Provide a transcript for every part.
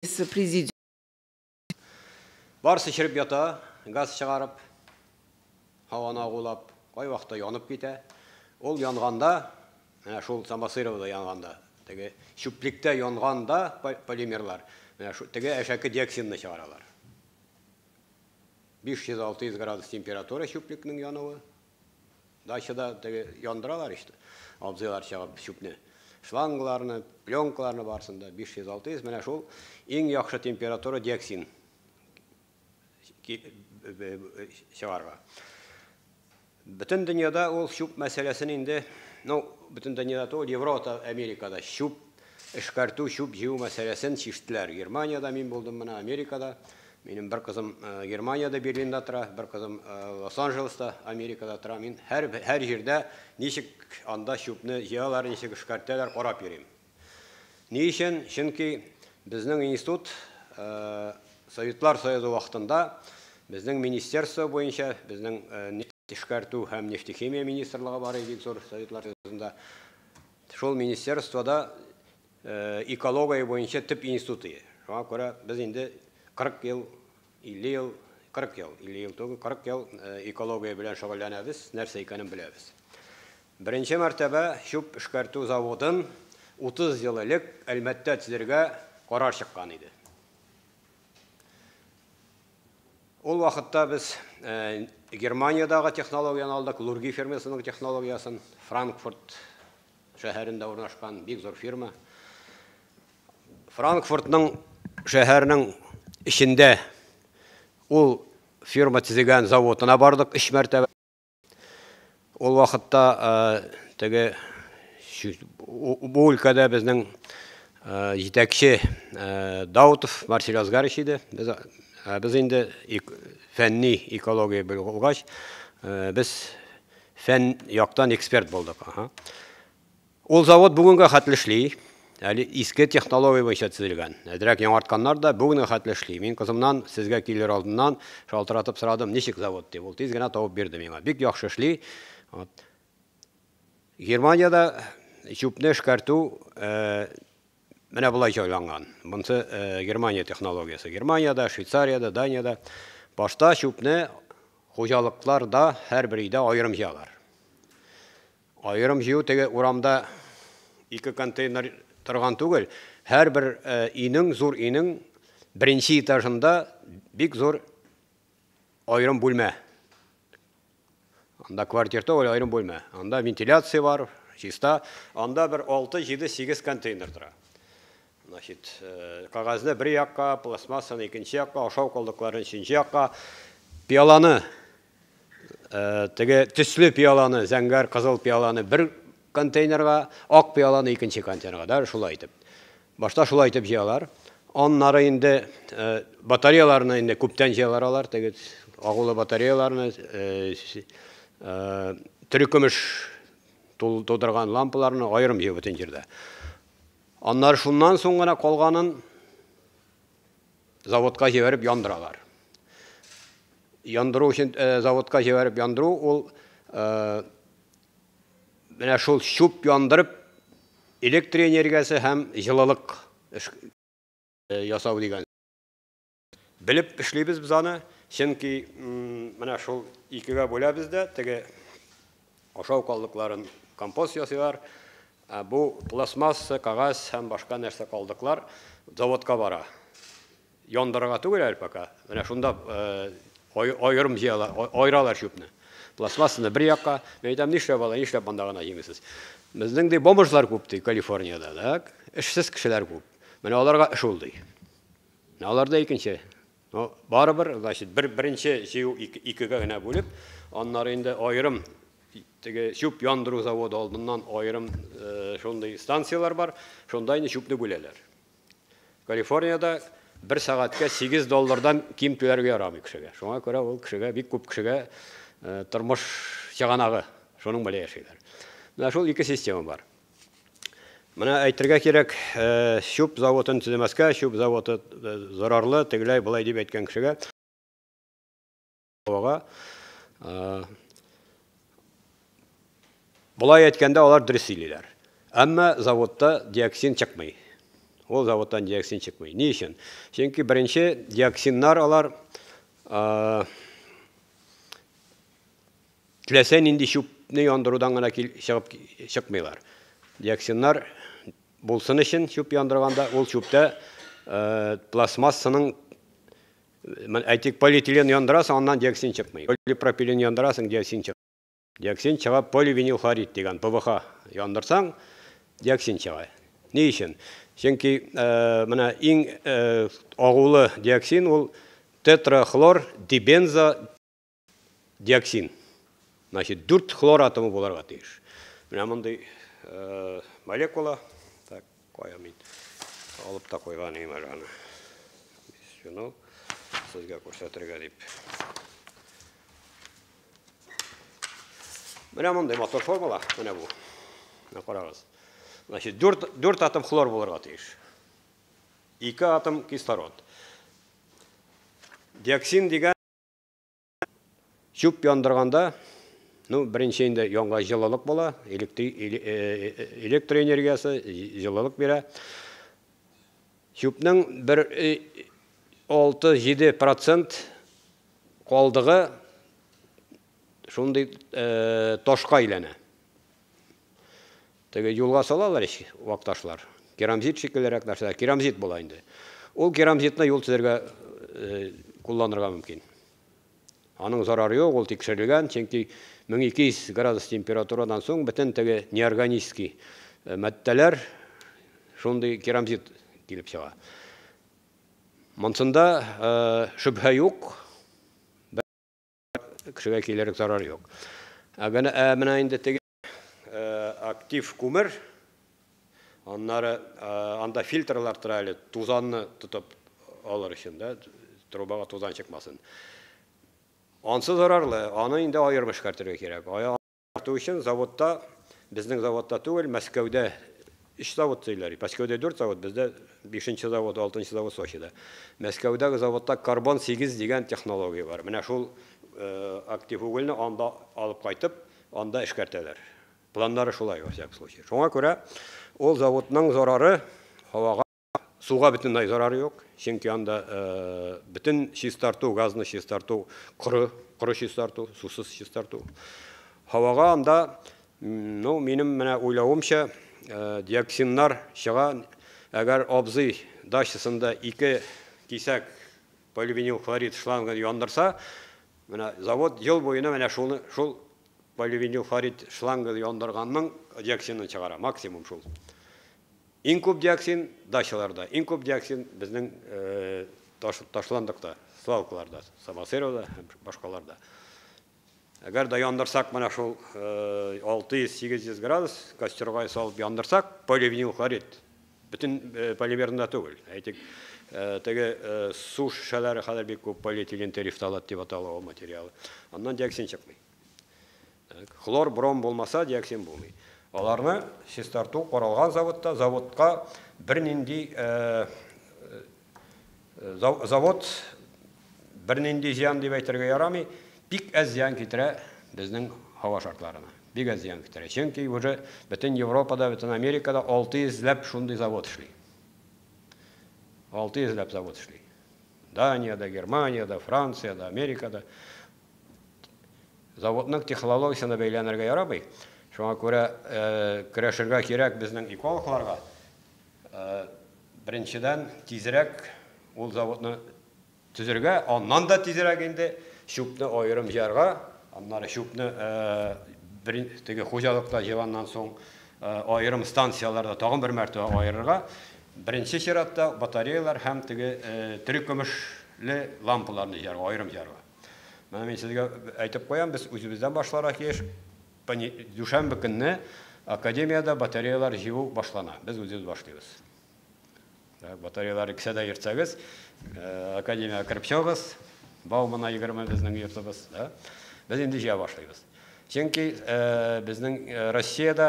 Президиум. Барсы шіріп ята, газ шығарып, хауаны ағулап, қай уақытта янып кете. Ол янғанда, шул самосыровда янғанда, теге шүплікте янғанда полимерлар, теге әшәкі диоксинны шығаралар. 500-600 градус температура шүплікнің януы. Дайшыда теге яндыралар ішті. Абзылар шығып шүпне. Шлангларны, пленкаларны барсында 500-600, менә шул ең яхшы температура диоксин шығарға. Бүтін дүнияда ол шүп мәселесін инде, бүтін дүнияда ол Европа, Америкада шүп, ішкарту, шүп жеу мәселесін шештілер. Германияда мен болдым, мына Америкада. Менің бір қызым Германияда, Берлинда тұра, бір қызым Лос-Анджелеста, Америкада тұра. Мен әр жерде нешік анда шүпні жеалар, нешік ішкартелер қорап берем. Не үшін? Шынки біздің институт Советлар Союзы уақытында біздің министерство бойынша, біздің ішкарту һәм нефтехимия министрлігі бар еді, Советлар Союзында. Шол министерствода экология бойынша тип институты. Шоға көре біз енді 40 ел, 50 ел, 40 ел, 40 ел экология білен шоғыланабыз, нәрсе екенін білеміз. Бірінші мәртебе шүп ішкарту заводын 30 елілік әлмәтті тізерге қарар шыққан еді. Ол вақытта біз Германиядағы технологияны алдық, Лурги фирмасының технологиясын, Франкфурт шәһәрінде орнашқан бик зор фирма. Франкфуртның шәһәрінің ішінде ол фирма тізеген заводына бардық, 3 мәртебе. Ол вақытта бұл өлкәдә біздің жетекші Даутов Марсель Азгарыч еді. Біз енді фәнни экология болғаш, біз фән яқтан эксперт болдық. Ол завод бүгінгі қатлы ішлей, әлі ескі технология бойынша түзілген. Әдірек яңартқанлар да бүгінгі қатлы ішлей. Мен қызымнан, сізге келер алдымнан шалтыратып сұрадым, нешік завод деп. Ол тез генә тауып берді меңа. Бик яхшы ішлей. Германияда шүпне ішкарту менә бұлай жайланған. Бұнсы Германия технологиясы. Германияда, Швейцарияда, Данияда башта шүпне қожалықларда әр бір үйде айырым жиялар. Айырым жию теге урамда 2 контейнер тұрған түгел, әр бір үйнің, зор үйнің бірінші этажында бик зор айырым бөлме. Анда квартирта ол айырым бөлме. Анда вентиляция бар, чиста. Анда бір 6, 7, 8 контейнер тұра. Қағазды бір яққа, пластмассаны екінші яққа, ашау қалдықларын үшінші яққа, пияланы, түслі пияланы, зәңгәр, қызыл пияланы бір контейнерға, ақ пияланы екінші контейнерға, дәр шулай айтып. Башта шулай айтып жиялар. Оннары енді батареяларына енді көптен жиялар алар, ағулы батареяларына, түрі көміш толдырған лампыларына айырым жеу бүтін жерде. Оннар шуннан соңғана қолғанын заводқа жеверіп яндыралар. Яндыру үшін заводқа жеверіп яндыру, ол менә шул шүп яндырып электр энергиясы һәм жылылық ясау деген. Біліп ішлейбіз біз аны, чөнки менә шул икегә бөләбез дә, теге ашау қалдықларын компост ясыйлар. Бұл пластмасса, қағаз һәм башқа нәрсе қалдықлар заводқа бара. Яндырыға түгел әлпәка. Менә шунда айырым жиялар, айралар шүпне. Пластмассаны бір яққа, мен айтам, нишләп алай, нишләп бандағына жеңесіз. Біздің де бомжлар көпті Калифорнияда, ішсіз кішілер көп. Менә аларға іш олды. Аларда екінші. Барыбір, бірінші жеу икіге генә бөліп, аннары енді айырым шүп яндыру заводы алдынан айырым шондай станциялар бар, шондайны шүпні бөлелер. Калифорнияда 1 сағатқа $8 кем төләргә ярамый кішіге. Шоңа көре ол кішіге, бик көп кішіге тұрмыш шығанағы, шоның бәле яшайлар. Мына шол 2 система бар. Мына әйтергә керек, шүп заводын түземәскә, шүп заводы зарарлы, тегеләй былай дип әйткән кішіге. Бұлай әйткәндә алар дұрыс сөйлиләр. Әмма заводта диоксин чыкмый. Ол заводтан диоксин шықмай. Не үшін? Чөнки бірінші диоксиннар алар тілесен инди шүпні яндырудан ғана шықмайлар. Диоксиннар болсын үшін шүп яндырғанда, ол шүпті пластмассаның әйтек полиэтилен яндырасың, оннан диоксин шықмай. Полипропилен яндырасың, диоксин шықмай. Диоксин шыға поливинилхлорид деген ПВХ яндырсаң, диоксин шыға. Не үшін? Чөнки мына ең ағулы диоксин ол тетрахлор дибензо диоксин. Значит, 4 хлор атомы боларға тиіш. Мына мындай молекула, так, қоямын. Алып та қойған ең жаны. Шуны сізге көрсетірге деп. Мына мындай мотор формула, мына бұл. Қарағыз. Значит, 4 атом хлор боларға тиіш. 2 атом кислород. Диоксин деген шүп яндырғанда, біріншейінде янға жылылық бола, электроэнергиясы жылылық бере. Шүпнің 6-7% қалдығы шундай тошқа илене. Теге юлға салалар вақташлар. Керамзит шекелерек нәрселер. Керамзит бола инде. Ол керамзитны юл тізерге кулланырға мүмкін. Аның зарары жоқ, ол текшерілген. Чөнки 1200 градус температурадан соң бітін теге неорганический мәттелер шундай керамзит келіп шыға. Мансында шүбхә жоқ, кішіге келерек зарары жоқ. Мына инде теге актив көмір, анда фильтрлар тұрайлы, тузанны тұтып алыр үшін, трубаға тузан шықмасын. Ансы зарарлы, аны инде айырмыш кәртірге керек. Айырмыш үшін заводта, біздің заводта түгел, Мәскәудә 3 завод сөйлері. Мәскәудә 4 завод, бізде 5-ші завод, 6-ші завод Сочида. Мәскәудәгі заводта карбон 8 деген технология бар. Менә шул актив угольны анда алып қайтып, анда эшкәртәләр. Планнары шулай, во всяком случае. Шуңа күрә, ол заводның зарары һавага, суга бөтенләй зарары юк. Чөнки анда бөтен чистарту, газны чистарту, куры чистарту, сусыз чистарту. Һавага анда, минем менә уйлавымча, диоксиннар чыга, әгәр абзый дачасында 2 кисәк поливинилхлорид шлангын яндырса, менә завод ел буена менә шул поливинилхлорид шлангы яндырганның диоксинын чыгара, максимум шул. Иң күп диоксин дачаларда, иң күп диоксин безнең ташландыкта, свалкаларда, Самосеровда, башкаларда. Әгәр да яндырсак, менә шул 600-800 градус костерга салып яндырсак, поливинилхлорид бөтен полимерында түгел. Әйтик, теге су шешәләре хәзер бик күп полиэтилен терефталат дип атала ул материалы. Аннан диоксин чыкмый. Хлор, бром булмаса, диоксин булмый. Аларны чистарту каралган заводта, заводка бернинди завод бернинди зыян дип әйтергә ярамый, бик әз зыян китерә безнең һава шартларына. Бик әз зыян китерә. Чөнки уже бөтен Европада, бөтен Америкада 600 ләп шундый завод эшли. 600 ләп завод эшли. Данияда, Германияда, Францияда, Америкада. Заводның технологиясына бәйләнергә ярамый. Шуңа күрә көрәшергә кирәк безнең экологларга. Беренчедән тизрәк ул заводны төзергә, аннан да тизрәк инде шүпне айырым җарга, аннары шүпне теге хуҗалыкта җыйганнан соң айырым станцияларда тагын бер мәртәбә айырырга, беренче чиратта батареялар һәм теге тере көмешле лампаларны җарга, айырым җарга. Менә мин сезгә әйтеп куям, без үзебездән башларга кирәк. Дүшәмбе көнне академияда батареялар җыю башлана. Без үзебез башлыйбыз. Батареялар кисәдә йөртсәгез, академияга кирип чыгыгыз, Баумана 20 безнең йортыбыз, без инде җыя башлыйбыз. Чөнки безнең Россиядә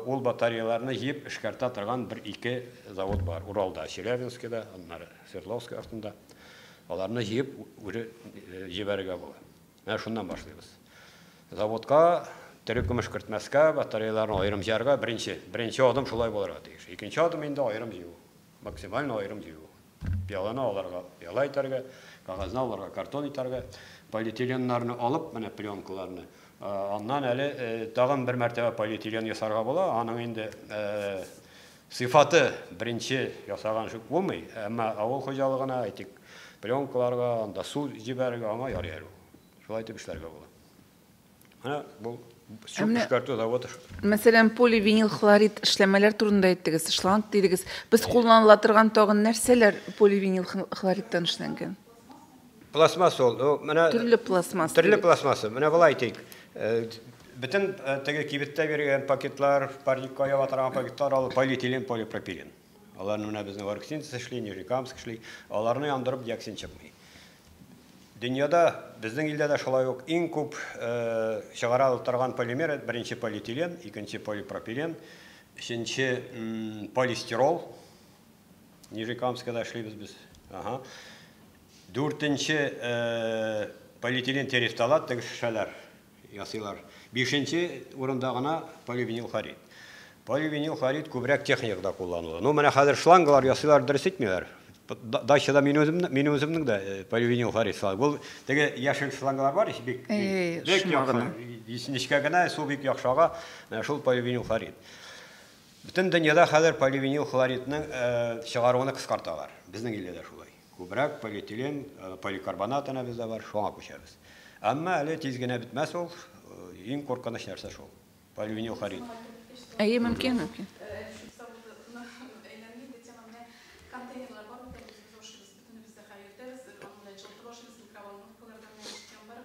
ул батареяларны җыеп эшкәртә торган 1-2 завод бар. Уралда, Челябинскида, аннары Свердловск артында. Аларны җыеп җибәрергә була. Менә шуннан башлыйбыз. Заводка тере көмеш кертмәскә, батареяларны айырым җарга беренче адым шулай булырга тиеш. Икенче адым инде айырым җыю. максимально айрым жию. Пиаланы аларга пиала айтарга, кагазны аларга картон айтарга, полиэтиленнарны алып, менә пленкаларны. Аннан әле тагын бер мәртәбә полиэтилен ясарга була, аның инде сыйфаты беренче ясаган шук булмый, әмма авыл хуҗалыгына әйтик, пленкаларга, анда су җибәрергә аңа ярый. Шулай итеп эшләргә була. Менә бу сүп эшкәртү заводы. Мәсәлән, поливинил хлорид эшләмәләр турында әйттегез, шланг дидегез. Без кулланыла торган тагын нәрсәләр поливинил хлоридтан эшләнгән? Пластмасса ул, менә Төрле пластмасса. Төрле пластмасса. Менә булай әйтик. Бөтен теге кибеттә биргән пакетлар, парникка ява торган пакетлар алып полиэтилен, полипропилен. Аларны менә безнең Оргсинтез эшли, Нижнекамск эшли. Аларны яндырып диоксин чыкмый. Дөньяда, безнең илдә дә шулай ук иң күп чыгара торган полимер беренче полиэтилен, икенче полипропилен, өченче полистирол. Нижнекамскта эшлибез без. Дүртенче полиэтилен терефталат теге шешәләр ясыйлар. Бишенче урында гына поливинил хлорид. Поливинил хлорид күбрәк техникада кулланыла. Ну, менә хәзер шланглар ясыйлар дөрес итмиләр. Дачада мин үземнең дә поливинил хлорид салам. Бу теге яшел шланглар бар, бик нечкә генә су бик яхшыга, шул поливинил хлорид. Бөтен дөньяда хәзер поливинил хлоридның чыгаруын кыскарталар. Безнең илдә дә шулай. Күбрәк полиэтилен, поликарбонат ана бездә бар, шуңа күчәбез. Әмма әле тиз генә бетмәс ул, иң куркыныч нәрсә шул. Поливинил хлорид. Әйе, мөмкин.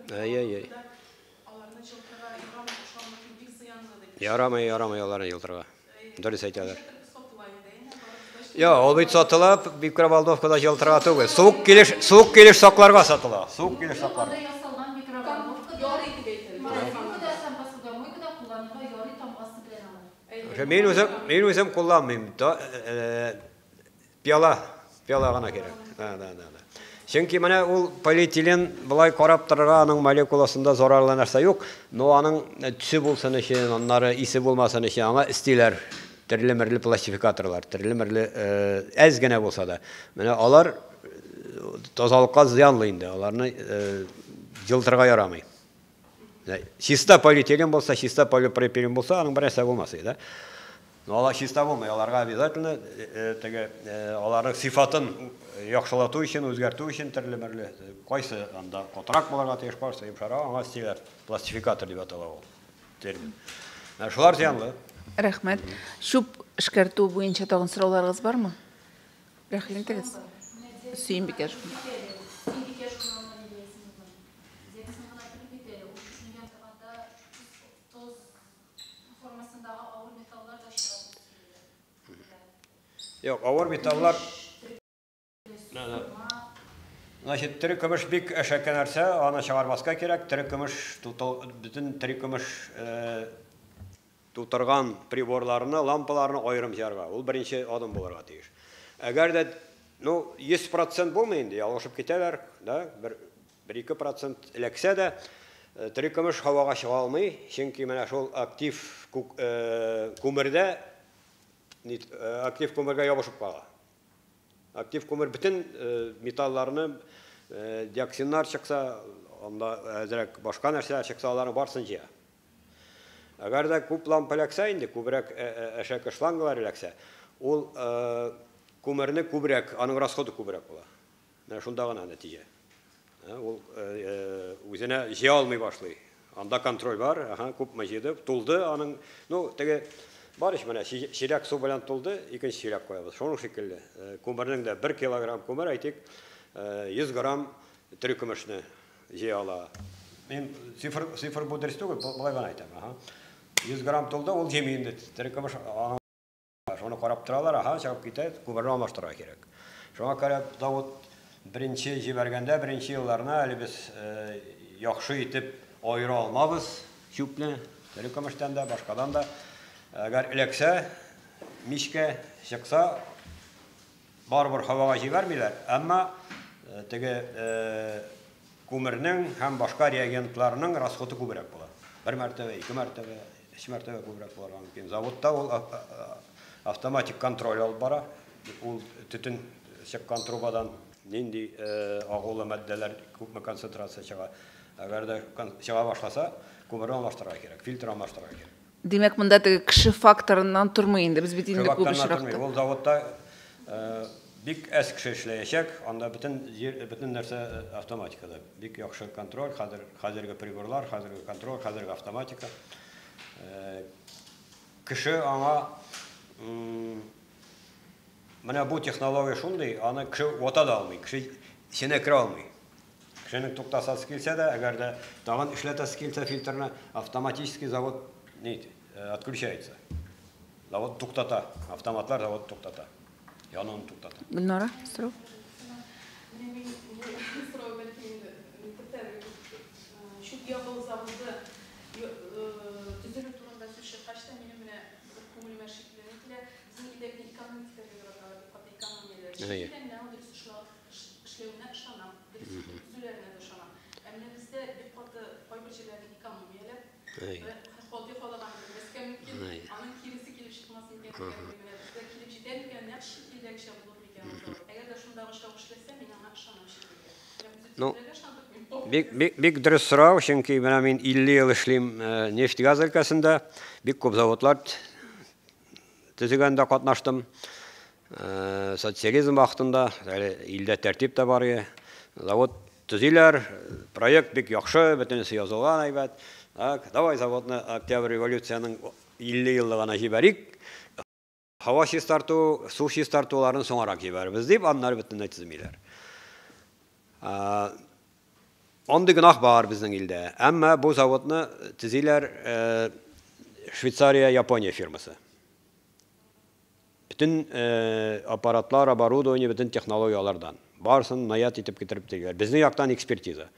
Әй. Ярамый аларны йылтырга. Дөрес әйтәләр. Ул бит сатыла, микроволновкада йылтырга түгел. Суык килеш сакларга сатыла. Суык килеш сакларга. Мен үзем кулланмыйм. Пиала гына кирәк. Чөнки менә ул полиэтилен булай карап торырга аның молекуласында зарарлы нәрсә юк, но аның төсе булсын өчен, аннары исе булмасын өчен аңа истиләр. Төрле-төрле пластификаторлар, төрле-төрле әз генә булса да. Менә алар тазалыкка зыянлы инде, аларны җылтырга ярамый. Чиста полиэтилен булса, чиста полипропилен булса, аның берәрсе булмас иде. Но алар чиста булмый, аларга обязательно теге аларның сыйфатын яхшылату өчен, үзгәртү өчен төрле-төрле кайсы анда котрак буларга тиеш барса, йомшара, аңа стилер, пластификатор дип атала ул термин. Шулар зыянлы. Рәхмәт. Шуп эшкәртү буенча тагын сорауларыгыз бармы? Рәхим итегез. Сөембикә. Yok, авыр металлар. Значит, тере көмеш бик әшәккә нәрсә, аны чыгармаска кирәк. Тере көмеш бөтен тере көмеш тутырган приборларны, лампаларны аерым җарга. Ул беренче адым булырга тиеш. Әгәр дә, 100% булмый инде, ялгышып китәләр, да, 1-2% эләксә дә, тере көмеш һавага чыга алмый, чөнки менә шул актив күмердә актив күмергә ябышып кала. Актив күмер бөтен металларны диоксиннар чыкса, анда әзрәк башка нәрсәләр чыкса, аларны барсын җыя. Әгәр дә күп лампа эләксә инде, күбрәк әшәке шлангалар эләксә, ул күмерне күбрәк, аның расходы күбрәк була. Менә шунда гына нәтиҗә. Ул үзенә җыя алмый башлый. Анда контроль бар, күпме җыйды, тулды, аның, теге барыш менә чирәк су белән тулды, икенче чирәк куябыз. Шуның шикелле. Күмернең дә 1 килограмм күмер, әйтик, 100 грамм тере көмешне җыя ала. Мен цифр бу дөрес түгел, булай гына әйтәм. 100 грамм тулды, ул җыймый инде. Тере көмеш шуны карап торалар, чыгып китә, күмерне алмаштырырга кирәк. Шуңа карап Давыт беренче җибәргәндә, беренче елларына әле без яхшы итеп аера алмабыз, чүпне, тере көмештән дә, башкадан да. Әгәр эләксә, мичкә чыкса, барыбер һавага җибәрмиләр, әмма теге күмернең һәм башка реагентларның расходы күбрәк була. 1 мәртәбә, 2 мәртәбә, 3 мәртәбә күбрәк булырга мөмкин. Заводта ул автоматик контроль алып бара. ул түтін шыққан трубадан нинди агулы мәддәләр күпме концентрация чыга. Әгәр дә чыга башласа, күмер алмаштырырга кирәк, фильтр алмаштырырга кирәк. Демәк, монда теге кеше факторыннан тормый инде. Без бит инде күп очракта. Ул заводта бик әз кеше эшләячәк, анда бөтен нәрсә автоматикада. Бик яхшы контроль, хәзерге приборлар, хәзерге контроль, хәзерге автоматика. Кеше аңа менә бу технология шундый, аны кеше ота да алмый, кеше сене керә алмый. Кешенең туктасасы килсә дә, әгәр дә тагын эшләтәсе килсә фильтрны, автоматически завод отключается. Завод туктата, автоматлар завод туктата. Янын туктата. Гөлнара, сорау. Ну, бик дөрес сорау, чөнки менә мин 50 ел эшлим нефть-газ өлкәсендә, бик күп заводлар төзегәндә катнаштым. Социализм вакытында, илдә тәртип тә бар иде. Завод төзиләр, проект бик яхшы, бөтенесе язылган әйбәт. Так, давай заводны Октябрь революцияның 50 еллыгына җибәрик. Һава чистарту, су чистартуларын соңарак җибәрбез дип, аннары бөтенләй төзмиләр. Андый гынах бар безнең илдә. Әмма бу заводны төзиләр Швейцария, Япония фирмасы. Bütün аппаратлар, оборудование, bütün технологиялардан. Барсын наят итеп китереп тегеләр. Безнең яктан экспертиза.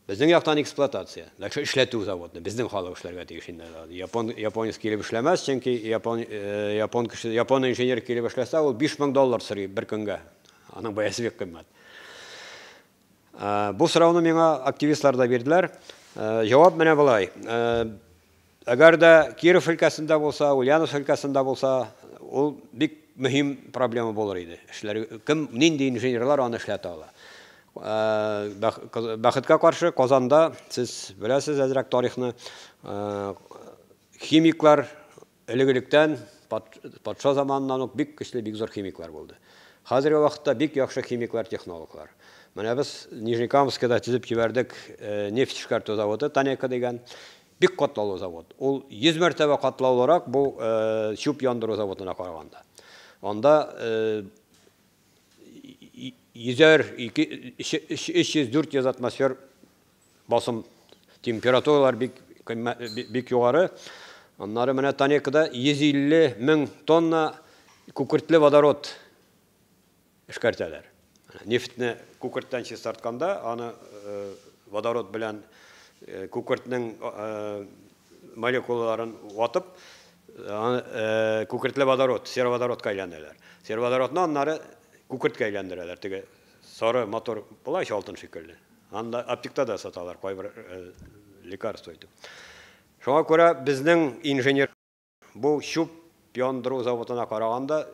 Безнең яктан эксплуатация. Ләкин эшләтү заводны безнең халык эшләргә тиеш инде. Японец килеп эшләмәс, чөнки Япон инженер килеп эшләсә, ул $5000 сорый бер көнгә. Аның бәясе бик кыйммәт. Бу сорауны миңа активистлар да бирделәр. Җавап менә булай. Әгәр дә Киров өлкәсендә булса, Ульяновск өлкәсендә булса, ул бик мөһим проблема булыр иде. Кем нинди инженерлар аны эшләтә ала? Бәхеткә каршы Казанда, сез беләсез әзрәк тарихны, химиклар элегелектән патша заманыннан ук бик көчле, бик зур химиклар булды. Хәзерге вакытта бик яхшы химиклар, технологлар. Менә без Нижнекамскида төзеп җибәрдек нефть эшкәртү заводы, Танека дигән бик катлаулы завод. Ул 100 мәртәбә катлаулырак бу чүп яндыру заводына караганда. Анда 300-400 атмосфер басым, температуралар бик югары. Аннары менә Танекада 150 000 тонна күкертле водород эшкәртәләр. Нефтне күкерттән чистартканда, аны водород белән күкертнең молекулаларын ватып, күкертле водород, сероводородка әйләндерәләр. Сероводородны аннары күкерткә әйләндерәләр. Теге сары мотор булайча алтын шикелле. Анда аптекта да саталар, кайбер лекарство итеп. Шуңа күрә безнең инженер бу чүп яндыру заводына караганда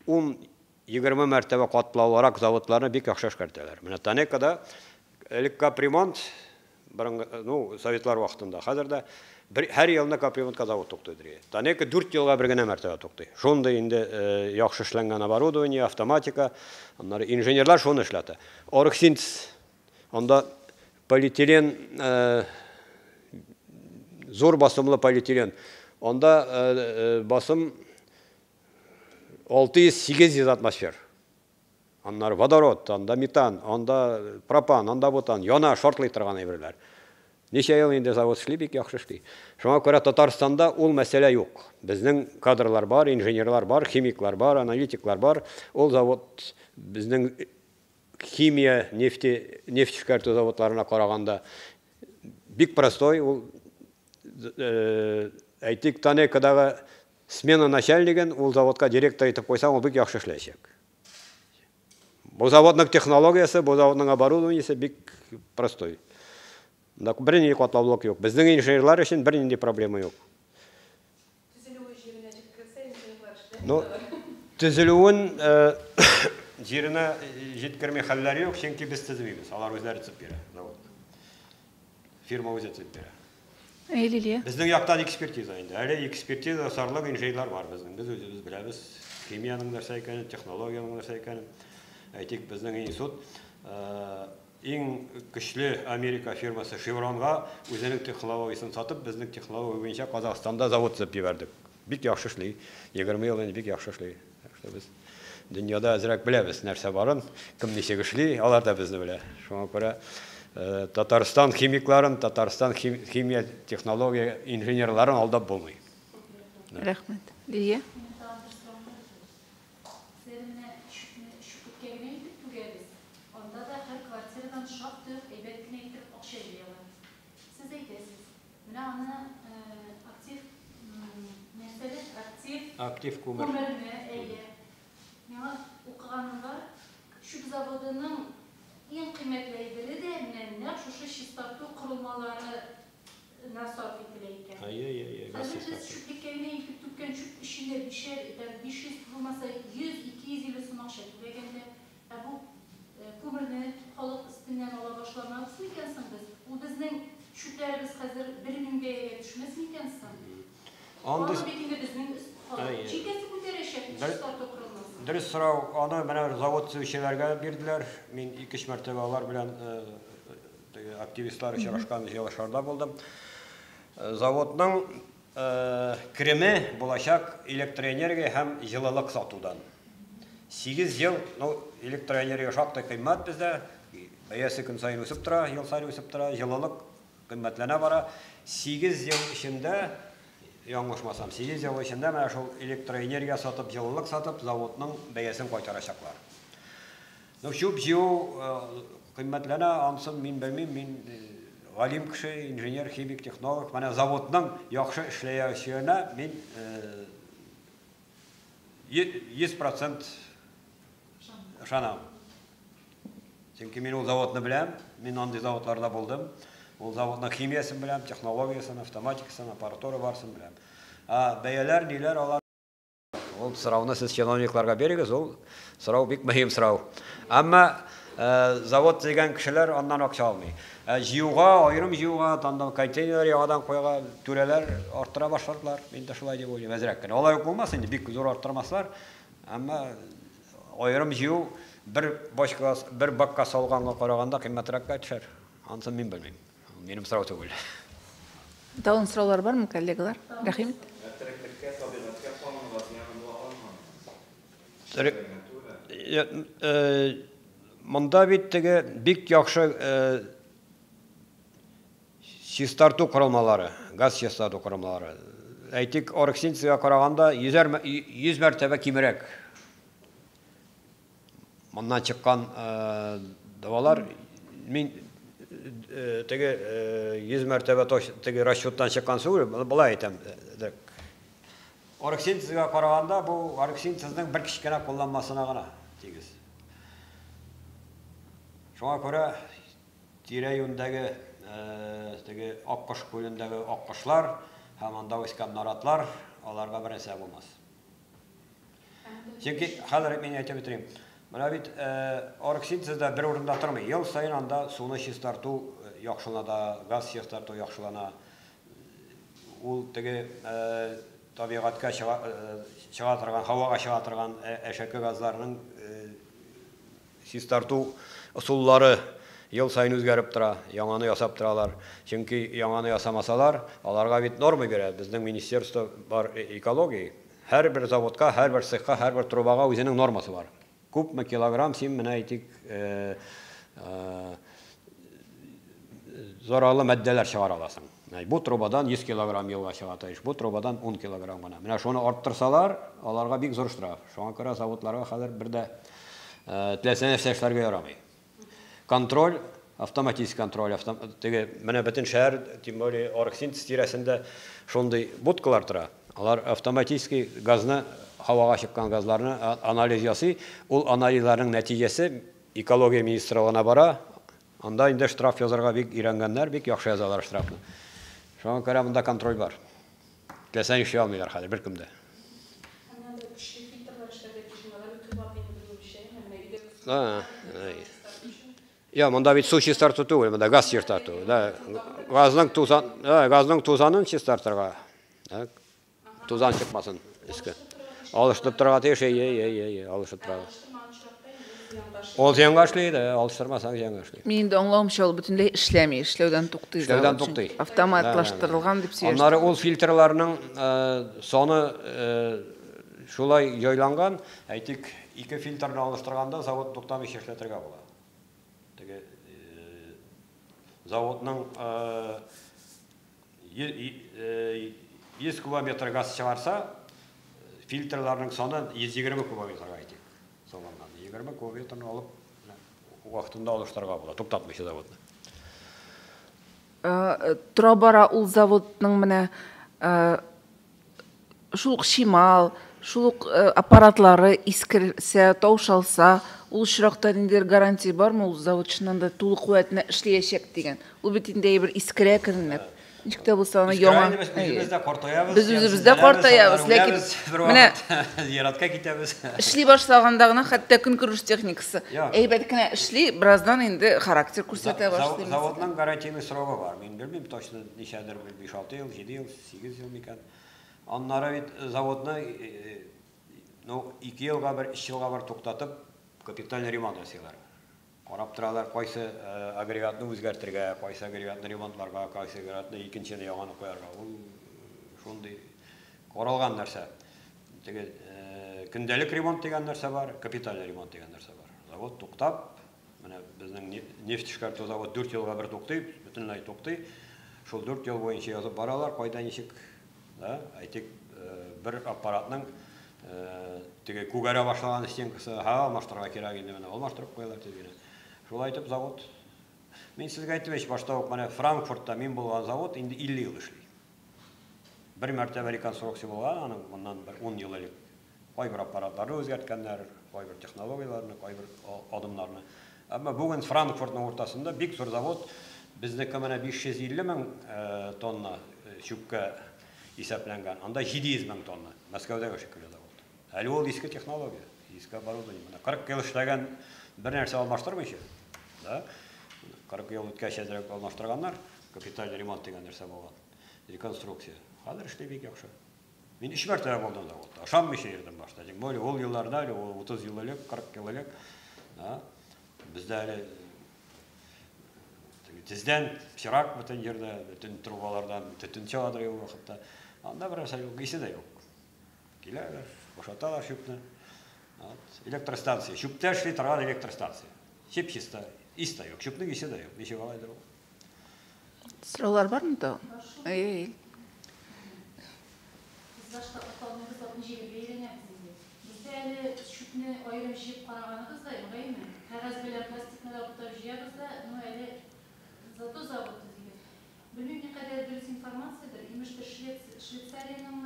10-20 мәртәбә катлаулырак заводларны бик яхшы эшкәртәләр. Менә Танекада элек капремонт советлар вакытында, хәзердә һәр елны капремонтка завод туктыйдыр. Танека 4 елга бер генә мәртәбә туктый. Шундый инде яхшы эшләнгән оборудование, автоматика, аннары инженерлар шуны эшләтә. Оргсинтез, анда полиэтилен, зур басымлы полиэтилен. Анда басым 600-800 атмосфер. Аннары водород, анда метан, анда пропан, анда бутан, яна шортлый торган әйберләр. Ничә ел инде завод эшли, бик яхшы эшли. Шуңа күрә Татарстанда ул мәсьәлә юк. Безнең кадрлар бар, инженерлар бар, химиклар бар, аналитиклар бар. Ул завод безнең химия, нефть эшкәртү заводларына караганда бик простой. Ул әйтик, Танекадагы смена начальнигын ул заводка директор итеп куйсаң, ул бик яхшы эшләячәк. Бу заводның технологиясы, бу заводның оборудованиесе бик простой. Бернинди катлаулык юк. Безнең инженерлар өчен бернинди проблема юк. Түзілуін жеріне жеткермей хәлләре жоқ, чөнки біз түзбейміз. Алар өзләре түзеп бирә, завод. Фирма өзі түзеп бирә. Әйлеле. Біздің яқтан экспертиза инде. Әле экспертиза сарлык инженерлар бар безнең. Біз өзебез беләбез. Химияның нәрсә икәнен, технологияның нәрсә икәнен. Әйтик, безнең институт иң көчле Америка фирмасы Chevronга үзенең технологиясын сатып, безнең технология буенча Казахстанда завод төзеп җибәрдек. Бик яхшы эшли. 20 ел инде бик яхшы эшли. Без дөньяда әзрәк беләбез нәрсә барын, кем ничек эшли, алар да безне белә. Шуңа күрә Татарстан химикларын, Татарстан химия технология инженерларын алдап булмый. Рәхмәт. Лия. Актив күмер. Оқығаным бар, шүк заводының ең қиметлі әйбері де менен шушы шистарту құрылмалары насарф етілі екен. Қазір біз шүкліккәуіне екі түпкен шүк ішінде 500 болмаса 100-200 елі сумақ шәкілегенде бұл көмірні халық үстінен ала башламағыз мекенсің біз? Ол біздің шүкләріміз қазір 1000-ге түшмес мекенсің? Аны бекінде біздің чекесі көтерешек шистарту құрылмасы. Дөрес сорау, аны менә завод төзүчеләргә бирделәр. Мин 2 мәртәбә алар белән активистлар очрашкан җыелышларда булдым. Заводның киреме булачак электроэнергия һәм җылылык сатудан. 8 ел, электроэнергия шактый кыйммәт бездә. Бәясе көн саен үсеп тора, ел саен үсеп тора, җылылык кыйммәтләнә бара. 8 ел эчендә яңгышмасам, 8 ел эчендә менә шул электроэнергия сатып, җылылык сатып, заводның бәясен кайтарачаклар. Шуп җыю кыйммәтләнә, ансын мин белмим, мин галим кеше, инженер, химик, технолог, менә заводның яхшы эшләячәгенә мин 100% ышанам. Чөнки мин ул заводны беләм, мин андый заводларда булдым. Ул заводның химиясын беләм, технологиясын, автоматикасын, аппаратура барсын беләм. Бәяләр ниләр алар? Ул сорауны сез чиновникларга бирегез, ул сорау бик мөһим сорау. Әмма завод дигән кешеләр аннан акча алмый. Җыюга, аерым җыюга, танда контейнер ягадан куйга түрәләр арттыра башладылар. Мин дә шулай дип уйлыйм, әзрәк кенә. Алай булмас инде, бик зур арттырмаслар. Әмма аерым җыю бер бакка салганга караганда кыйммәтрәккә төшәр. Ансын мин белмим. Минем сорау түгел. Тагын сораулар бармы, коллегалар? Рәхим. Монда бит теге бик яхшы чистарту корылмалары, газ чистарту корылмалары. Әйтик, оргсинцияга караганда 100 мәртәбә кимерәк. Моннан чыккан давалар мин теге 100 мәртәбә теге расчёттан чыккан суы булай әйтәм. Оргсинцияга караганда бу оргсинцизның бер кичкенә кулланмасына гына тигез. Шуңа күрә тирә-юндәге теге Аккош күлендәге аккошлар һәм анда үскән наратлар аларга бер нәрсә булмас. Чөнки хәзер мин әйтеп бетерим. Менә бит оргсинцизда бер урында тормый. Ел саен анда суны чистарту яхшылана, газ чистарту яхшылана. Ул теге табигатька чыга торган, һавага чыга торган әшәке газларның чистарту усуллары ел саен үзгәреп тора, яңаны ясап торалар. Чөнки яңаны ясамасалар, аларга бит норма бирә. Безнең министерство бар экология. Һәрбер заводка, һәрбер цехка, һәрбер трубага үзенең нормасы бар. Күпме килограмм син менә әйтик зарарлы матдәләр чыгара аласың. Бу трубадан 100 килограмм елга чыга тиеш, бу трубадан 10 килограмм гына. Менә шуны арттырсалар, аларга бик зур штраф. Шуңа күрә заводларга хәзер бер дә теләсә нәрсә эшләргә ярамый. Контроль, автоматик контроль, теге менә бөтен шәһәр, тем более оргсинтез тирәсендә шундый будкалар тора. Алар автоматически газны, һавага чыккан газларны анализ ясый. Ул анализларның нәтиҗәсе экология министрлыгына бара. Анда инде штраф язарга бик өйрәнгәннәр, бик яхшы язалар штрафны. Шуңа күрә монда контроль бар. Теләсә эшли алмыйлар хәзер беркемдә. Я, монда бит су чистарту түгел, монда газ чистарту. Газның тузанын чистартырга. Тузан чыкмасын иске. Алыштырып торга тиеш, алыштырып торга. Ол зыянга эшлейди, алыштырмасаң зыянга эшлейди. Мен де аңлауымча ул бөтенләй эшләми, эшләүдән туктый. Эшләүдән туктый. Автоматлаштырылган дип сөйләштем. Аннары ул фильтрларның саны шулай яйланган, әйтик, 2 фильтрны алыштырганда завод туктамый эшләтергә була. Теге заводның 100 кубометр газ чыгарса, фильтрларның саны 120 кубометрга әйтик. Соңыннан 20 кубометрны алып, вакытында алыштырырга була, туктатмыйча заводны. Тора бара ул заводның менә шул шимал, шул аппаратлары искерсә, таушалса, ул очракта ниндидер гарантия бармы ул завод чыннан да тулы куәтенә эшләячәк дигән? Ул бит инде бер искерә көннәп. Ничек тә булса аны яңа. Без үзебездә картаябыз, ләкин менә зиратка китәбез. Эшли башлаганда гына хәтта көнкүреш техникасы әйбәт кенә эшли, бераздан инде характер күрсәтә башлый. Заводның гарантийный срогы бар. Мин белмим точно ничәдер 5-6 ел, 7 ел, 8 ел микән. Аннары бит заводны 2 елга бер, 3 елга бер туктатып капиталь ремонт ясыйлар. Карап торалар, кайсы агрегатны үзгәртергә, кайсы агрегатны ремонтларга, кайсы агрегатны икенчене яңаны куярга. Ул шундый каралган нәрсә. Теге көндәлек ремонт дигән нәрсә бар, капиталь ремонт дигән нәрсә бар. Завод туктап, менә безнең нефть эшкәртү завод 4 елга бер туктый, бөтенләй туктый. Шул 4 ел буенча язып баралар, кайда ничек, әйтик, бер аппаратның теге күгәрә башлаган стенкасы, алмаштырырга кирәк инде, менә алмаштырып куялар тезгенә. Шулай итеп завод. Мин сезгә әйтеп башта ук, менә Франкфуртта мин булган завод инде 50 ел эшли. Бер мәртәбә реконструкция булган, аның моннан 10 ел элек. Кайбер аппаратларны үзгәрткәннәр, кайбер технологияларны, кайбер адымнарны. Әмма бүген Франкфуртның уртасында бик зур завод, безнеке менә 550 мең тонна чүпкә исәпләнгән. Анда 700 мең тонна. Мәскәүдәге шикелле завод. Әле ул иске технология, иске оборудование. 40 ел эшләгән бер нәрсә алмаштырмыйча. 40 ел үткәч әзрәк алмаштырганнар, капиталь ремонт дигән нәрсә булган. Реконструкция. Хәзер эшли бик яхшы. Мин 3 мәртәбә булдым заводта. Ышанмыйча йөрдем башта. Тик более ул елларда, 30 ел элек, 40 ел элек, бездә әле тездән чирак бөтен җирдә, бөтен трубалардан төтен чыгадыр ел вакытта. Анда бер нәрсә юк, исе дә юк. Киләләр, башаталар чүпне. Электростанция. Чүптә эшли торган электростанция. Чип чиста, ис тә юк, чүпнең исе дә юк. Ничек алайдыр ул? Сораулар бармы да? Башта аталмагыз атын җире бәйләнәбез. Бездә әле чүпне аерым җыеп караганыбыз да, әйме? Кәгазь белән пластикны да бутап җыябыз да, әле зато завод дигән. Белмим никадәр дөрес информациядыр. Имештер Швейцариянең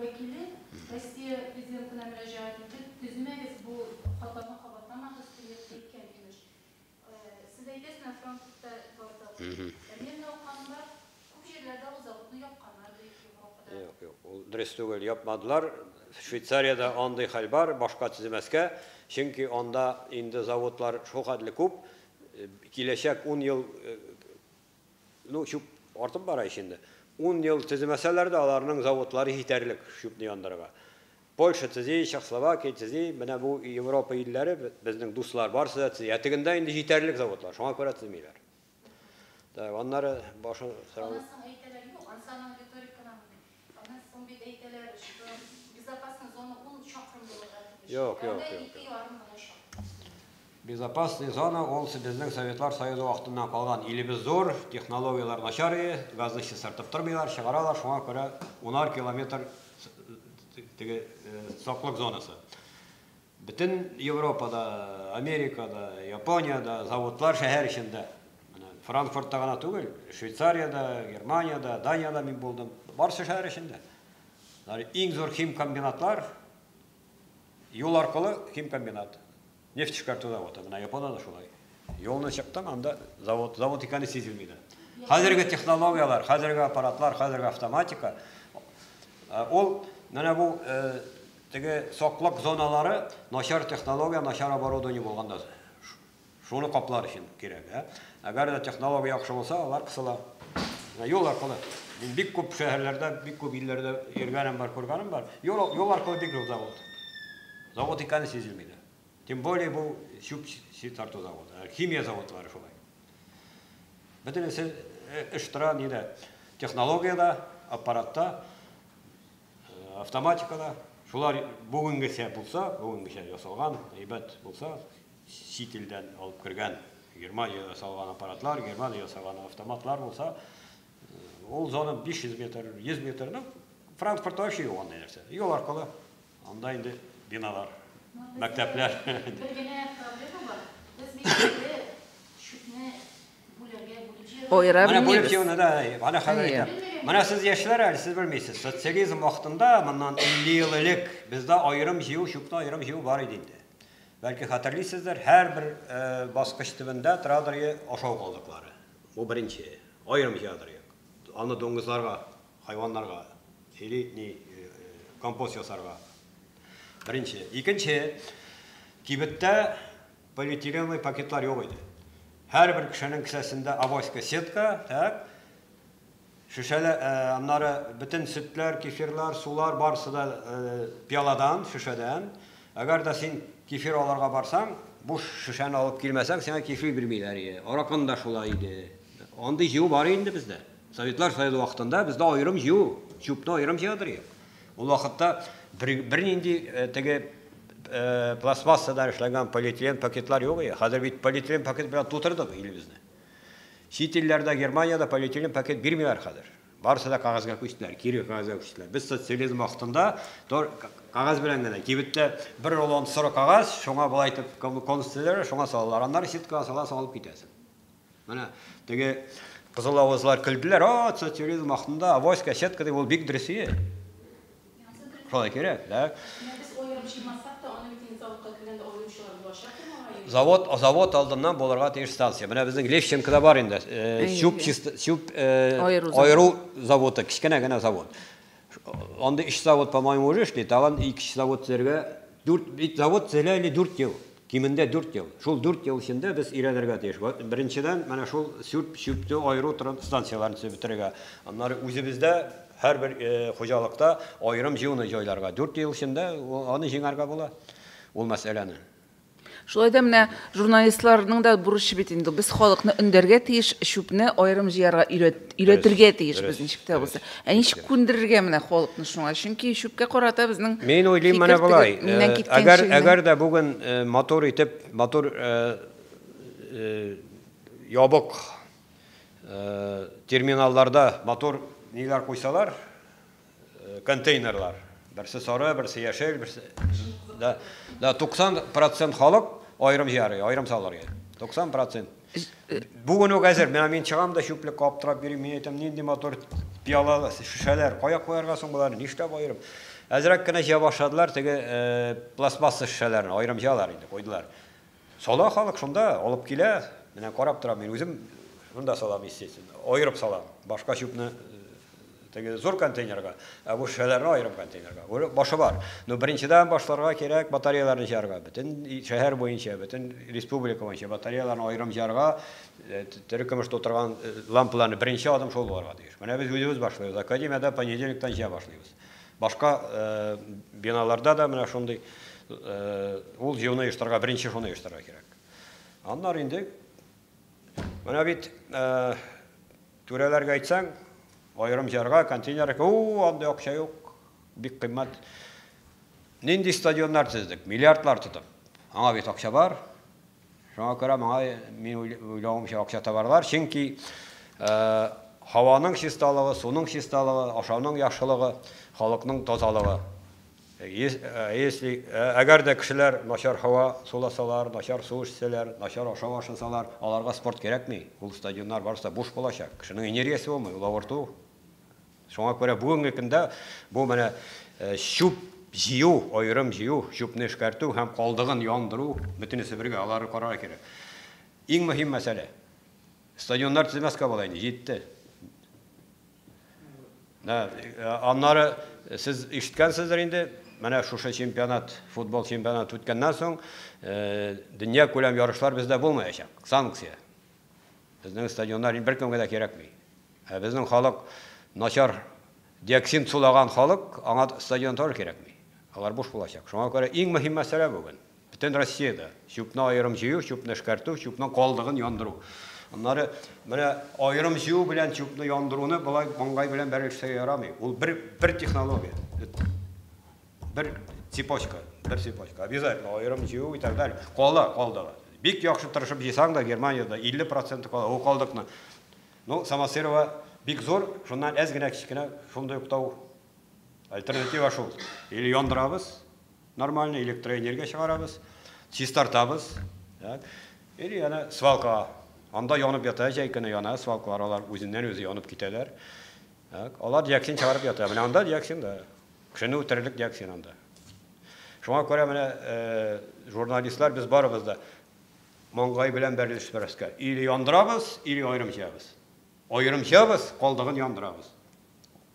вәкиле Россия президентына мөрәҗәгать итеп, төзмәгез бу хатаны кабатламагыз дип әйткән имеш. Сез әйтәсез, Франкфуртта бар завод. Мен укканда күп җирләрдә ул заводны япканнар дип. Юк, ул дөрес түгел, япмадылар. Швейцариядә андый хәл бар, башка төземәскә, чөнки анда инде заводлар шулкадәрле күп, киләчәк 10 ел чүп артып бара ишенде. 10 ел төземәсәләр дә аларның заводлары җитәрлек чүпне яндырырга. Польша төзи, Чехословакия төзи, менә бу Европа илләре, безнең дуслар барсы да төзи. Ятыгында инде җитәрлек заводлар, шуңа күрә төзмиләр. Аннары башы сорау. Yok. Безопасная зона, ул безнең Советлар Союзы вакытыннан калган. Илебез зур, технологиялар начар, газны чистартып тормыйлар, чыгаралар, шуңа күрә 10 километр теге саклык зонасы. Бөтен Европада, Америкада, Япониядә заводлар шәһәр ичендә. Франкфуртта гына түгел, Швейцариядә, Германиядә, Даниядә мин булдым. Барсы шәһәр ичендә. Иң зур хим комбинатлар юл аркылы хим комбинат. Нефть эшкәртү заводы. Менә Япониядә шулай. Юлны чыктың, анда завод икәнне сизелмәде. Хәзерге технологиялар, хәзерге аппаратлар, хәзерге автоматика. Ул менә бу теге саклык зоналары начар технология, начар оборудование булганда шуны каплар өчен кирәк. Әгәр дә технология яхшы булса, алар кысыла. Юл аркылы. Мин бик күп шәһәрләрдә, бик күп илләрдә йөргәнем бар, күргәнем бар. Юл аркылы бик зур завод. Завод икәне сизелмәде. Тем более бу шуп тарту заводы, химия заводлары шулай. Бөтенесе эштара ниде? Технологияда, аппаратта, автоматикада, шулар бүгенгечә булса, бүгенгечә ясалган, әйбәт булса, чит илдән алып кергән Германия ясалган аппаратлар, Германия ясалган автоматлар булса, ул зона 500 метр, 100 метрны Франкфуртта вообще юган нәрсә. Юл аркылы анда инде биналар, мәктәпләр. Бер генә проблема бар. Без бит шуны бүләргә бүлеп Ойра Менә бүлеп белмибез. җыуны да, аны хәбәр итәм. Менә сез яшьләр әле сез белмисез. Социализм вакытында моннан 50 ел элек бездә аерым җыю, шупны аерым җыю бар иде инде. Бәлки хәтерлисездер, һәрбер баскыч төбендә традыры ашау калдыклары. Бу беренче, аерым җыядыр. Аны доңгызларга, хайваннарга, или компост ясарга. Беренче. Икенче, кибеттә полиэтиленовый пакетлар юк иде. Һәрбер кешенең кесәсендә авоська сетка, так? Шешәле, аннары бөтен сөтләр, кефирлар, сулар барысы да пиаладан, шешәдән. Әгәр дә син кефир аларга барсаң, буш шешәне алып килмәсәң, сиңа кефир бирмиләр. Аракын да шулай иде. Андый җыю бар инде бездә. Советлар Союзы вакытында бездә аерым җыю, чупны аерым җыядыр. Ул вакытта бер нинди теге пластмассадан эшләнгән полиэтилен пакетлар юк иде. Хәзер бит полиэтилен пакет белән тутырдык илебезне. Чит илләрдә, Германиядә полиэтилен пакет бирмиләр хәзер. Барысы да кагазга күчтеләр, кире кагазга күчтеләр. Без социализм вакытында кагаз белән генә кибеттә бер рулон соры кагаз, шуңа булай итеп конституцияләр, шуңа салалар. Аннары сеткага салып китәсең. Менә теге кызыл авызлар көлделәр, социализм вакытында авоська сетка дип ул бик дөрес. Шулай кирәк, да? Biz oyram җыймасак та, аны бит заводка кергәндә оешулар булачак. Завод алдыннан булырга тиеш станция. Менә безнең Левченкода бар инде. Шуп аеру заводы, кичкенә генә завод. Анда 3 завод, по-моему, уже эшли, тагын 2 завод сәргә 4 завод сәлә или 4 ел. Кимендә 4 ел. Шул 4 ел эчендә без өйрәнергә тиеш. Беренчедән менә шул шупты аеру станцияларын бетерергә. Аннары үзебездә һәрбер хуҗалыкта аерым җыуны җайларга 4 ел эчендә аны җиңәргә була. Ул мәсьәләне. Шулай да менә журналистларның да бурычы бит инде. Без халыкны өндәргә тиеш, шупны аерым җыярга өйрәтергә тиеш без ничек тә булса. Ничек күндерергә менә халыкны шуңа? Чөнки шупка карата безнең Мин уйлыйм менә булай. Әгәр дә бүген мотор итеп, мотор ябык терминалларда мотор ниләр куйсалар, контейнерлар. Берсе сары, берсе яшел, берсе да 90% халык аерым җыярый, аерым саларга. 90%. Бүген үк әзер, мин чыгам да шуплык каптырап бирим, мин әйтәм, нинди мотор пиала шешәләр, кая куярга соң булар, нишләп аерым? Әзрәк кенә җыя башладылар, теге пластмасса шешәләрне аерым җыялар инде, куйдылар. Сала халык шунда алып килә, менә карап торам, мин үзем шунда салам исәсен, аерып салам. Башка шупны теге зур контейнерга, бу шешәләрне аерым контейнерга. Башы бар. Но беренчедән башларга кирәк батареяларны җыярга. Бөтен шәһәр буенча, бөтен республика буенча батареяларны аерым җыярга, төркемеш тутырган лампаларны беренче адым шул булырга тиеш. Менә без үзебез башлыйбыз. Академиядә понедельниктан җыя башлыйбыз. Башка биналарда да менә шундый ул җыуны оештырырга беренче шуны оештырырга кирәк. Аннары инде менә бит түрәләргә әйтсәң, аерым җыярга, контейнерга, анда акча юк, бик кыйммәт. Нинди стадионнар төздек, миллиардлар тотып. Аңа бит акча бар. Шуңа күрә мин уйлавымча акча табарлар, чөнки һаваның чисталыгы, суның чисталыгы, ашауның яхшылыгы, халыкның тазалыгы. Если әгәр дә кешеләр начар һава суласалар, начар су эчсәләр, начар ашау ашасалар, аларга спорт кирәкми. Ул стадионнар барса буш булачак. Кешенең энергиясе булмый, ул авырту. Шуңа күрә бүгенге көндә бу менә шуп җыю, аерым җыю, шупны эшкәртү һәм калдыгын яндыру бөтенесе бергә алары карарга кирәк. Иң мөһим мәсьәлә. Стадионнар төзелмәскә була инде, җитте. Аннары сез ишеткәнсездер инде, менә шушы чемпионат, футбол чемпионат үткәннән соң, дөнья күләм ярышлар бездә булмаячак. Санкция. Безнең стадионнар беркемгә дә кирәкми. Безнең халык начар диоксин сулаган халык, аңа стадионнар кирәкми. Алар буш булачак. Шуңа күрә иң мөһим мәсьәлә бүген. Бүтән Россиядә чүпне аерым җыю, чүпне эшкәртү, чүпнең калдыгын яндыру. Аннары менә аерым җыю белән чүпне яндыруны булай маңгай белән бәрелешә ярамый. Ул бер технология. Бер цепочка. Обязательно аерым җыю и так далее. Калдыгы. Бик яхшы тырышып җыйсаң да Германиядә 50% кала. Ул калдыкны. Ну, Самосерова бик зур, шуннан әз генә кичкенә шундый ук тау альтернатива шул. Или яндырабыз, нормально электроэнергия чыгарабыз, чистартабыз, или яна свалка. Анда янып ята, җәйкене яна, свалкалар алар үзеннән-үзе янып китәләр. Алар диоксин чыгарып ята. Менә анда диоксин да, кешене үтерерлек диоксин анда. Шуңа күрә менә журналистлар без барыбыз да маңгай белән бәрелештерәскә. Или яндырабыз, или аерым җыябыз. Аерым җыябыз, калдыгын яндырабыз.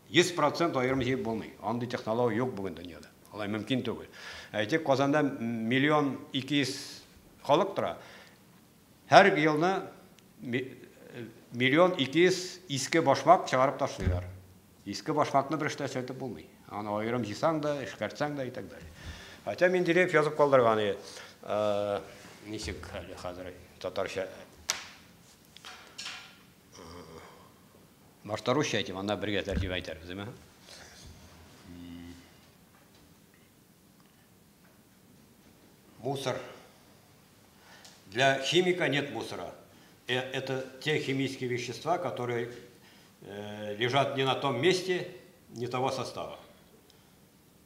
100% аерым җыеп булмый. Андый технология юк бүген дөньяда. Алай мөмкин түгел. Әйтик, Казанда 1,2 млн халык тора. Һәр елны 1,2 иске башмак чыгарып ташлыйлар. Иске башмакны бер эштә эшләтеп булмый. Аны аерым җыйсаң да, эшкәртсәң да и так далее. Хотя Менделеев язып калдырган ничек әле хәзер татарча Марта-Русча әйтим, анда бергә тәрҗемә итәрбез, әйме? Мусор. Для химика нет мусора. Это те химические вещества, которые лежат не на том месте, не того состава.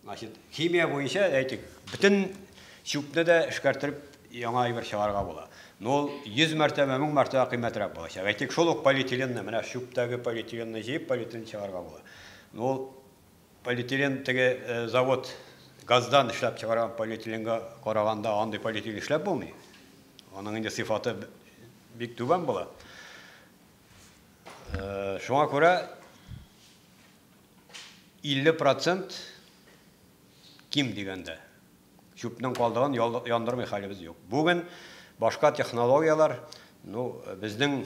Значит, химия буенча әйтик, бүтән чүпне дә эшкәртеп яңа әйбер чыгарга була. Но 100 мәртәбә, 1000 мәртәбә кыйммәтрәк булачак. Әйтик, шул ук полиэтиленны, менә чүптәге полиэтиленны җыеп, полиэтилен чыгарга була. Но полиэтилен теге завод газдан эшләп чыгарган полиэтиленга караганда андый полиэтилен эшләп булмый. Аның инде сыйфаты бик түбән була. Шуңа күрә 50% ким дигәндә. Чүпнең калдыгын яндырмый хәлебез юк. Бүген башка технологиялар, безнең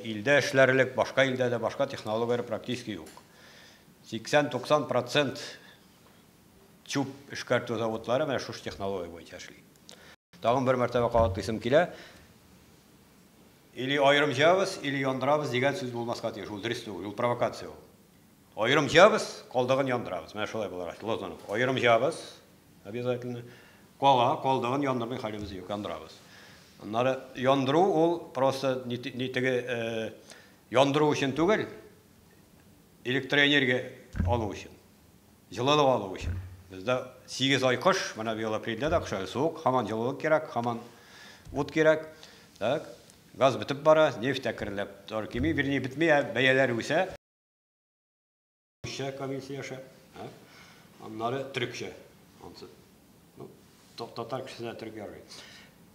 илдә эшләрлек, башка илдә дә башка технологиялар практически юк. 80-90% чүп эшкәртү заводлары менә шушы технология буенча эшли. Тагын бер мәртәбә кабатлыйсым килә. Или аерым җыябыз, или яндырабыз дигән сүз булмаска тиеш. Ул дөрес түгел, ул провокация. Аерым җыябыз, калдыгын яндырабыз. Менә шулай булыр. Лозунг. Аерым җыябыз, обязательно. Калдыгын яндырмый хәлебез юк, яндырабыз. Аннары яндыру ул просто не теге яндыру өчен түгел, электроэнергия алу өчен, җылылык алу өчен. Бездә 8 ай кыш, менә велопредда да кыш суык, һаман җылылык кирәк, һаман ут кирәк. Так, газ битеп бара, нефть әкренләп тор кими, вернее битми, бәяләр үсә. Үсә комиссияше. Аннары төрекчә. Ансы. Татар кешесенә төрек ярый.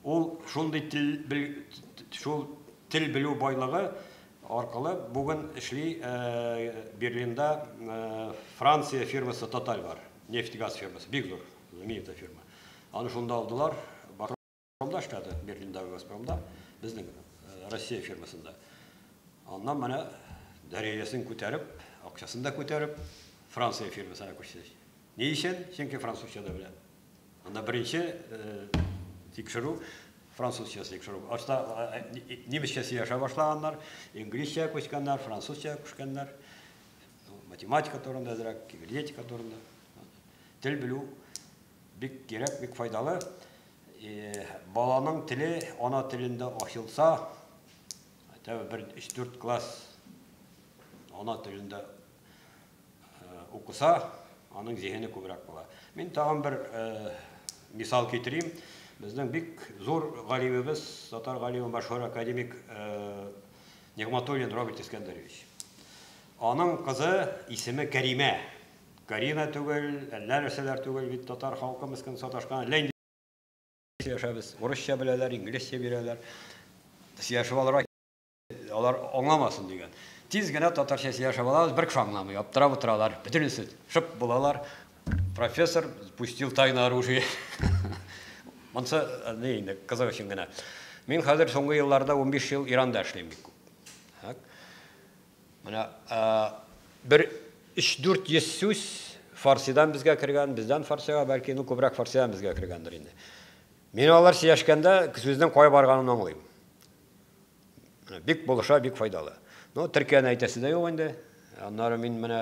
Ул шундый тел белү байлыгы аркылы бүген эшли Берлинда Франция фирмасы Total бар. Нефтегаз фирмасы, бик зур, знаменитая фирма. Аны шунда алдылар, Газпромда эшләде, Берлиндагы Газпромда, безнең Россия фирмасында. Аннан менә дәрәҗәсен күтәреп, акчасын да күтәреп, Франция фирмасына күчте. Ни өчен? Чөнки французча да белә. Анда беренче тикшерү французча тикшерү. Ашта немецчә сөйләшә башлаганнар, инглизчә күчкәннәр, французча күчкәннәр, математика турында, кибернетика турында. Тел белү бик кирәк, бик файдалы. Баланың теле ана телендә ачылса, бер 3-4 класс ана телендә укыса, аның зихене күбрәк була. Мин тагын бер мисал китерим. Безнең бик зур галимебез, татар галиме, мәшһүр академик Нигъматуллин Роберт Искәндәрович. Аның кызы исеме Кәримә. Карина түгел, нәрсәләр түгел, бит татар халкы мескен саташкан. Ләйн яшәбез, урысча беләләр, инглизчә бирәләр. Сөйләшеп алар аңламасын дигән. Тиз генә татарча сөйләшеп алабыз, бер кеше аңламый, аптырап утыралар, бөтенесе шып булалар. профессор пустил тайное оружие. Монса, не, казах үшін гына. Мен қазір соңғы елларда 15 жыл Иранда эшлейм бик күп. Мына бір 3-4 сүз фарсидан бізге кірген, бізден фарсиға, бәлки көбірек фарсидан бізге кіргендір енді. Мен олар сөйлескенде сөзден қой барғанын аңлаймын. Бик болыша, бик файдалы. Но Түркияны әйтәсе дә юк инде. Аннары мин менә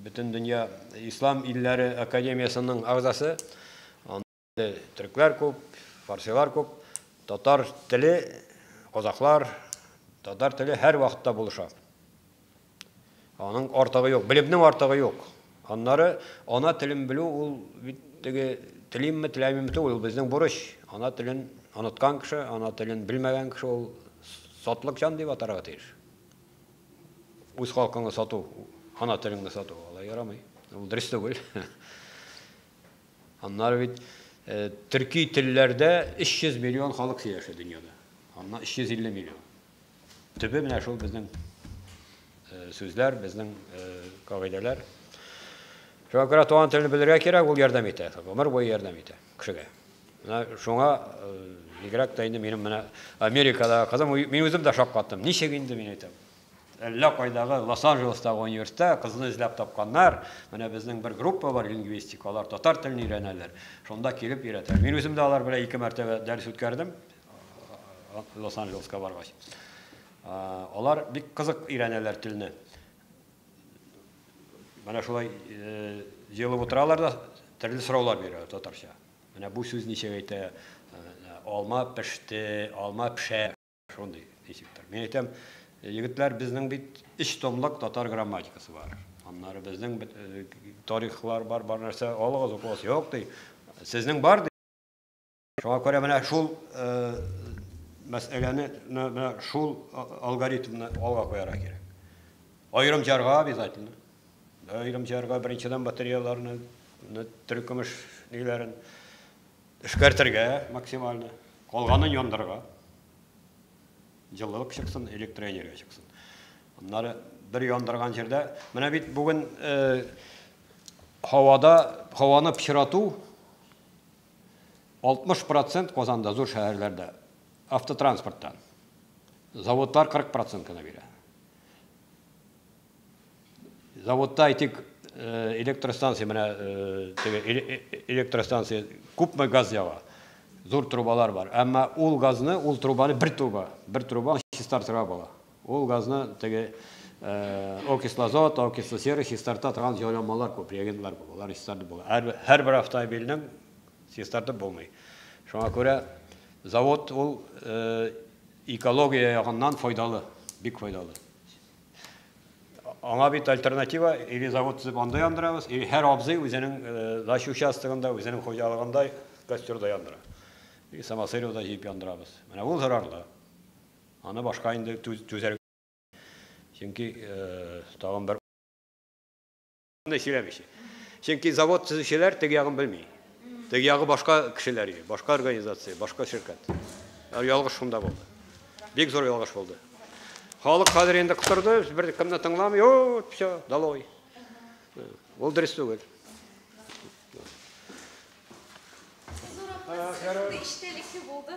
бүтән дөнья ислам илләре академиясының агзасы. Анда türкләр күп, фарсилар күп, татар теле, казаклар, татар теле һәр вакытта булыша. Аның артыгы юк, билимнең артыгы юк. Аннары ана телен белү ул бит теге телимме, теләмимме ул безнең бурыч. Ана телен оныткан кеше, ана телен белмәгән кеше ул сатлык жан дип атарга тиеш. Үз халкыңны сату, ана телеңне сату, алай ярамый. Ул дөрес түгел. Аннары бит төрки телләрдә 300 миллион халык сөйләшә дөньяда. Аннан 350 миллион. Төбе менә шул безнең сүзләр, безнең кагыйдәләр. Шуңа күрә туган телне белергә кирәк, ул ярдәм итә. Гомер буе ярдәм итә кешегә. Менә шуңа бигрәк тә инде минем менә Америкада кызым, мин үзем дә шаккаттым. Ничек инде мин әйтәм. Әллә кайдагы Лос-Анджелестагы университетта кызны эзләп тапканнар. Менә безнең бер группа бар, лингвистикалар, татар телен өйрәнәләр. Шунда килеп өйрәтәләр. Мин үзем дә алар белән 2 мәртәбә дәрес үткәрдем. Лос-Анджелеска баргач. Алар бик кызык өйрәнәләр телне. Менә шулай җыелып утыралар да төрле сораулар бирә татарча. Менә бу сүз ничек әйтә? Алма пеште, алма пешә. Шундый ничектер. Мин әйтәм, егетләр, безнең бит 3 томлык татар грамматикасы бар. Аннары безнең тарихлар бар, бар нәрсә алыгыз укыгыз. Юк ди. Сезнең бар ди. Шуңа күрә менә шул мәсьәләне, менә шул алгоритмны алга куярга кирәк. Аерым җарга обязательно. Аерым җарга беренчедән батареяларны, төркемеш ниләрен эшкәртергә максимально, калганын яндырга. Җылылык чыксын, электроэнергия чыксын. Аннары бер яндырган җирдә, менә бит бүген һаваны пычрату 60% Казанда, зур шәһәрләрдә автотранспорттан. Заводтар 40% кына бирә. Заводта әйтик, электростанция менә теге электростанция күпме газ яга. Зур трубалар бар. Әмма ул газны, ул трубаны бер труба чистартырга була. Ул газны теге окислы азот, окислы серы чистарта торган җайланмалар күп, реагентлар күп. Алар чистартып була. Һәр бер автомобильнең чистартып булмый. Шуңа күрә завод ул экология ягыннан файдалы, бик файдалы. Аңа бит альтернатива, или завод төзеп анда яндырабыз, или һәр абзый үзенең дача участогында, үзенең хуҗалыгында костерда яндыра. И самосыревда җыеп яндырабыз. Менә ул зарарлы. Аны башка инде түзәргә. Чөнки тагын бер сөйләмичә. Чөнки завод төзүчеләр теге ягын белми. Теге ягы башка кешеләр, башка организация, башка şirket. Ялгыш шунда булды. Бик зур ялгыш булды. Халык хәзер инде кытырды, бер кемне тыңламый, всё, долой. Ул дөрес түгел. İştelikli buldu.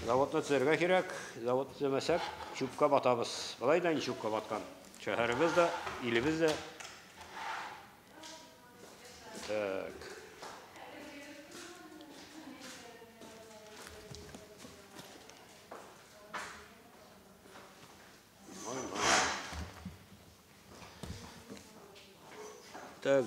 Заводны төзәргә кирәк, завод төземәсәк, чүпкә батабыз. Болай да чүпкә баткан. Шәһәребездә, илебездә. Так. Так.